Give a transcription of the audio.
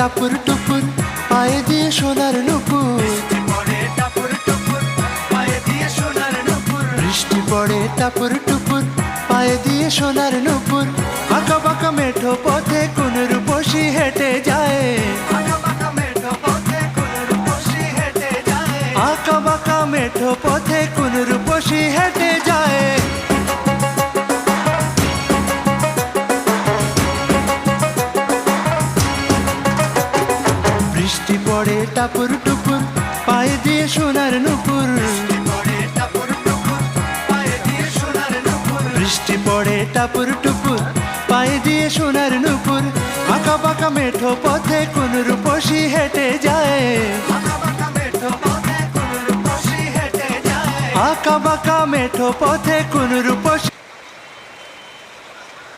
টাপুর টুপুর পায়ে দিয়ে সোনার নুপুর, বৃষ্টি পড়ে টাপুর টুপুর পায়ে দিয়ে সোনার নুপুর। আঁকা বাঁকা মেঠো পথে কোন রূপসী হেঁটে যায়, আঁকা বাঁকা মেঠো পথে কোন রূপসী হেঁটে যায়। বৃষ্টি পড়ে টাপুর টুপুর পায়ে দিয়ে সোনার নুপুর, বৃষ্টি পড়ে টাপুর টুপুর পায়ে দিয়ে সোনার নুপুর। আঁকা বাঁকা মেঠো পথে কোন রূপসী হেঁটে যায়, আঁকা বাঁকা মেঠো পথে কোন রূপসী